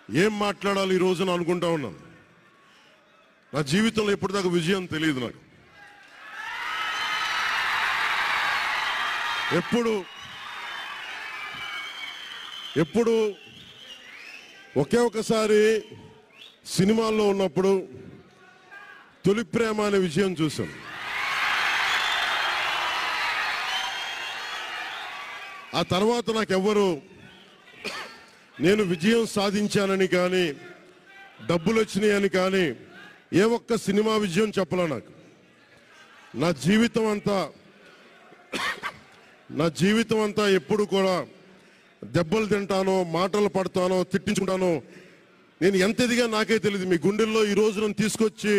ఏం మాట్లాడాలి ఈ రోజున అనుకుంటా ఉన్నాను. నా జీవితంలో ఎప్పటిదాకా విజయం తెలియదు నాకు. ఎప్పుడు ఒకే ఒకసారి సినిమాల్లో ఉన్నప్పుడు తొలి ప్రేమ అనే విజయం చూశాను. ఆ తర్వాత నాకెవ్వరు నేను విజయం సాధించానని కానీ డబ్బులు వచ్చినాయని కానీ ఏ ఒక్క సినిమా విజయం చెప్పలే నాకు. నా జీవితం అంతా ఎప్పుడు కూడా దెబ్బలు తింటానో, మాటలు పడతానో, తిట్టించుకుంటానో. నేను ఎంత ఎదిగా నాకే తెలియదు. మీ గుండెల్లో ఈ రోజు నన్ను తీసుకొచ్చి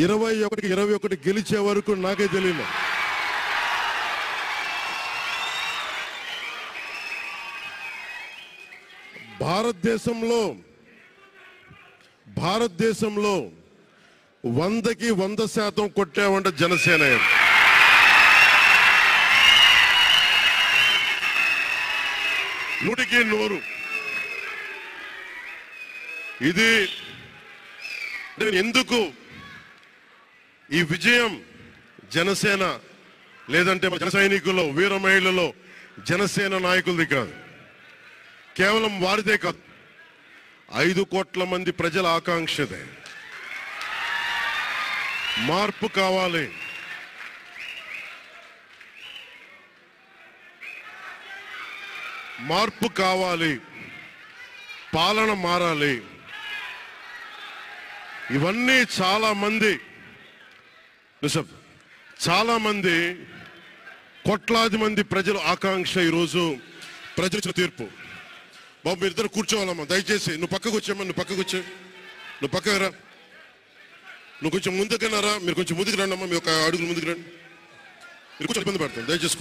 21 గెలిచే వరకు నాకే తెలియదు. భారతదేశంలో 100కి 100% కొట్టామంటే జనసేన. 100కి 100. ఇది ఎందుకు ఈ విజయం జనసేన లేదంటే జన సైనికులు, వీర మహిళలో జనసేన నాయకులది కాదు, కేవలం వారిదే కాదు, 5 కోట్ల మంది ప్రజల ఆకాంక్షదే. మార్పు కావాలి. పాలన మారాలి. ఇవన్నీ చాలా మంది కోట్లాది మంది ప్రజల ఆకాంక్ష. ఈరోజు ప్రజల తీర్పు. బాబు మీరు ఇద్దరు కూర్చోవాలమ్మా, దయచేసి. నువ్వు పక్కకు వచ్చామ్మా, నువ్వు పక్కకు రా. నువ్వు కొంచెం ముందుకన్నారా, మీరు కొంచెం ముందుకు రండి అమ్మా, మీ ఒక అడుగులు ముందుకు రండి. మీరు కొంచెం ఇబ్బంది పడతాను, దయచేసి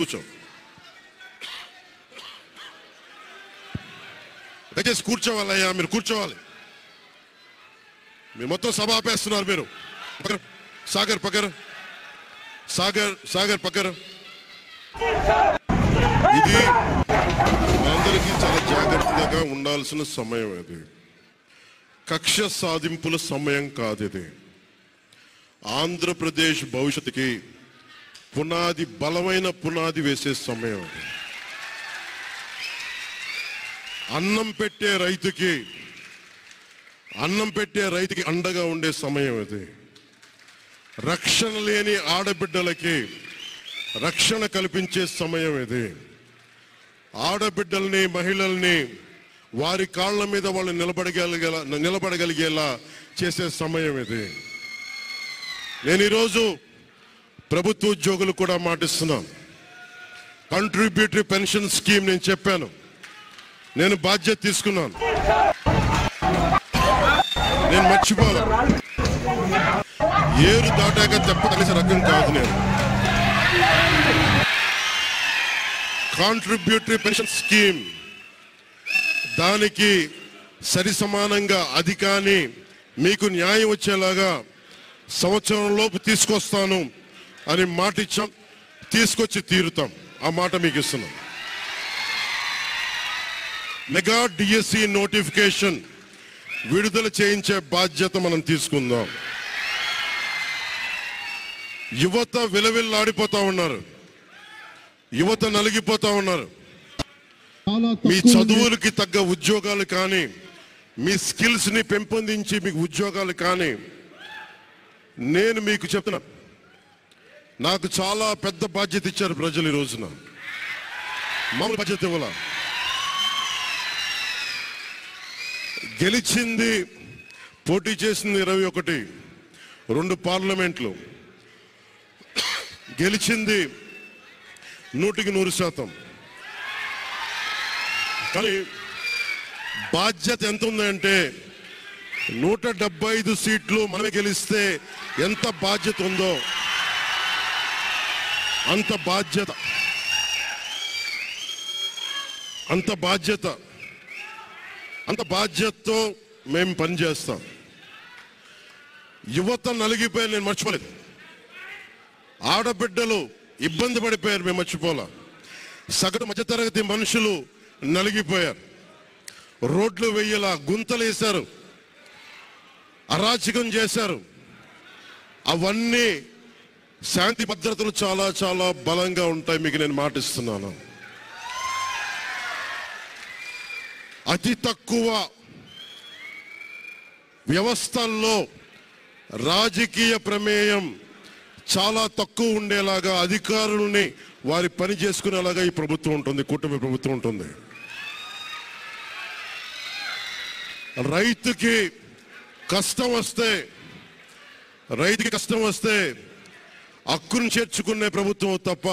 కూర్చోవాలయ్యా, మీరు కూర్చోవాలి. మీరు మొత్తం సభ ఆపేస్తున్నారు. మీరు సాగర్ పక్కర. ఇది అందరికీ చాలా జాగ్రత్తగా ఉండాల్సిన సమయం. ఇది కక్ష సాధింపుల సమయం కాదు. ఇది ఆంధ్రప్రదేశ్ భవిష్యత్తుకి బలమైన పునాది వేసే సమయం. అది అన్నం పెట్టే రైతుకి అండగా ఉండే సమయం. ఇది రక్షణ లేని ఆడబిడ్డలకి రక్షణ కల్పించే సమయం. ఇది ఆడబిడ్డల్ని, మహిళల్ని వారి కాళ్ళ మీద వాళ్ళు నిలబడగలిగేలా చేసే సమయం. ఇది నేను ఈరోజు ప్రభుత్వ ఉద్యోగులు కూడా మాటిస్తున్నాను. కంట్రిబ్యూటరీ పెన్షన్ స్కీమ్ నేను చెప్పాను, నేను బాధ్యత తీసుకున్నాను. నేను మర్చిపోను. ఏరు దాటాక చెప్పగలిసే రకం కాదు నేను. కాంట్రిబ్యూటరీ పెన్షన్ స్కీమ్ దానికి సరి సమానంగా అది కానీ మీకు న్యాయం వచ్చేలాగా సంవత్సరం లోపు తీసుకొస్తాను అని మాట ఇచ్చాం. తీసుకొచ్చి తీరుతాం. ఆ మాట మీకు ఇస్తున్నాం. మెగా డిఎస్సి నోటిఫికేషన్ విడుదల చేయించే బాధ్యత మనం తీసుకుందాం. యువత విలవిల్లాడిపోతా ఉన్నారు, యువత నలిగిపోతా ఉన్నారు. మీ చదువులకి తగ్గ ఉద్యోగాలు కానీ, మీ స్కిల్స్ ని పెంపొందించి మీకు ఉద్యోగాలు కానీ, నేను మీకు చెప్తున్నా, నాకు చాలా పెద్ద బాధ్యత ఇచ్చారు ప్రజలు. ఈ రోజున మామూలు బాధ్యత ఇవ్వాల. గెలిచింది, పోటీ చేసింది 21, 2 పార్లమెంట్లు గెలిచింది 100కి 100%. కానీ బాధ్యత ఎంత ఉందంటే 175 సీట్లు మనమే గెలిస్తే ఎంత బాధ్యత ఉందో అంత బాధ్యతతో మేము పనిచేస్తాం. యువత నలిగిపోయి నేను మర్చిపోలేదు. ఆడబిడ్డలు ఇబ్బంది పడిపోయారు, మేము మర్చిపోలా. సగటు మధ్యతరగతి మనుషులు నలిగిపోయారు. రోడ్లు వెయ్యలా గుంతలు వేశారు, అరాచకం చేశారు. అవన్నీ శాంతి భద్రతలు చాలా చాలా బలంగా ఉంటాయి, మీకు నేను మాటిస్తున్నాను. అతి తక్కువ వ్యవస్థల్లో రాజకీయ ప్రమేయం చాలా తక్కువ ఉండేలాగా, అధికారులని వారి పని చేసుకునేలాగా ఈ ప్రభుత్వం ఉంటుంది, కూటమి ప్రభుత్వం ఉంటుంది. రైతుకి కష్టం వస్తే హక్కును చేర్చుకునే ప్రభుత్వం తప్ప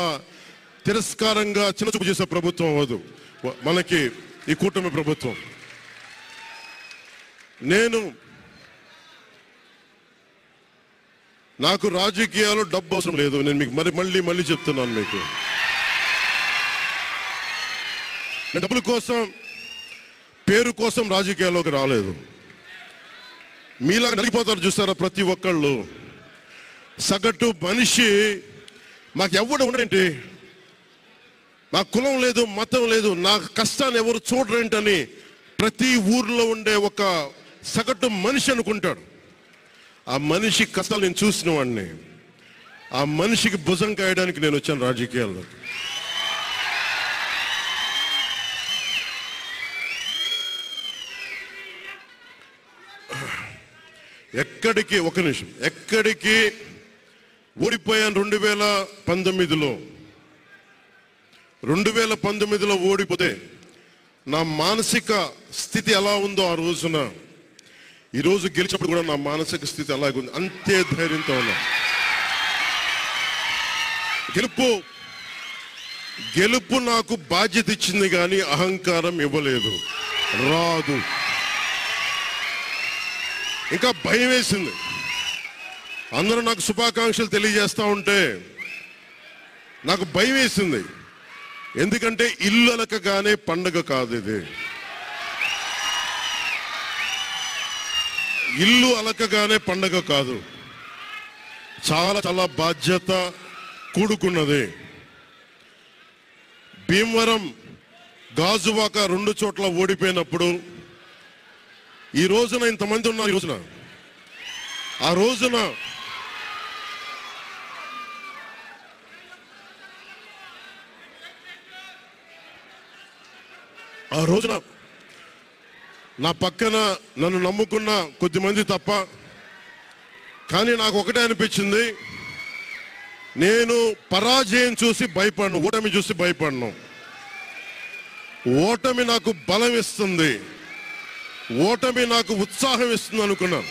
తిరస్కారంగా చిన్నచూపు చేసే ప్రభుత్వం అవ్వదు మనకి ఈ కూటమి ప్రభుత్వం. నాకు రాజకీయాలు డబ్బు అవసరం లేదు. నేను మీకు మళ్ళీ చెప్తున్నాను, మీకు నేను డబ్బుల కోసం పేరు కోసం రాజకీయాల్లోకి రాలేదు. మీలాగా నలిగిపోతారు చూస్తారా ప్రతి ఒక్కళ్ళు. సగటు మనిషి మాకు ఎవడు ఉండేంటి, నా కులం లేదు, మతం లేదు, నా కష్టాన్ని ఎవరు చూడరేంటని ప్రతి ఊర్లో ఉండే ఒక సగటు మనిషి అనుకుంటాడు. ఆ మనిషి కష్టాలు నేను చూసిన వాడిని. ఆ మనిషికి భుజం కాయడానికి నేను వచ్చాను రాజకీయాల్లో. ఎక్కడికి ఓడిపోయాను 2019లో ఓడిపోతే నా మానసిక స్థితి ఎలా ఉందో ఆ రోజున, ఈరోజు గెలిచినప్పుడు కూడా నా మానసిక స్థితి అలాగే ఉంది. అంతే ధైర్యంతో ఉన్నా. గెలుపు నాకు బాధ్యత ఇచ్చింది కానీ అహంకారం ఇవ్వలేదు, రాదు. ఇంకా భయం వేసింది. అందరూ నాకు శుభాకాంక్షలు తెలియజేస్తా ఉంటే నాకు భయం వేసింది. ఎందుకంటే ఇల్లు అలకగానే పండగ కాదు ఇది. ఇల్లు అలకగానే పండగ కాదు, చాలా చాలా బాధ్యత కూడుకున్నది. భీమవరం, గాజువాక 2 చోట్ల ఓడిపోయినప్పుడు ఈ రోజున ఇంతమంది ఉన్నారు. ఆ రోజున నా పక్కన నన్ను నమ్ముకున్న కొద్దిమంది తప్ప, కానీ నాకు ఒకటే అనిపించింది, నేను పరాజయం చూసి భయపడను, ఓటమి చూసి భయపడను. ఓటమి నాకు బలం ఇస్తుంది, ఓటమి నాకు ఉత్సాహం ఇస్తుంది అనుకున్నాను.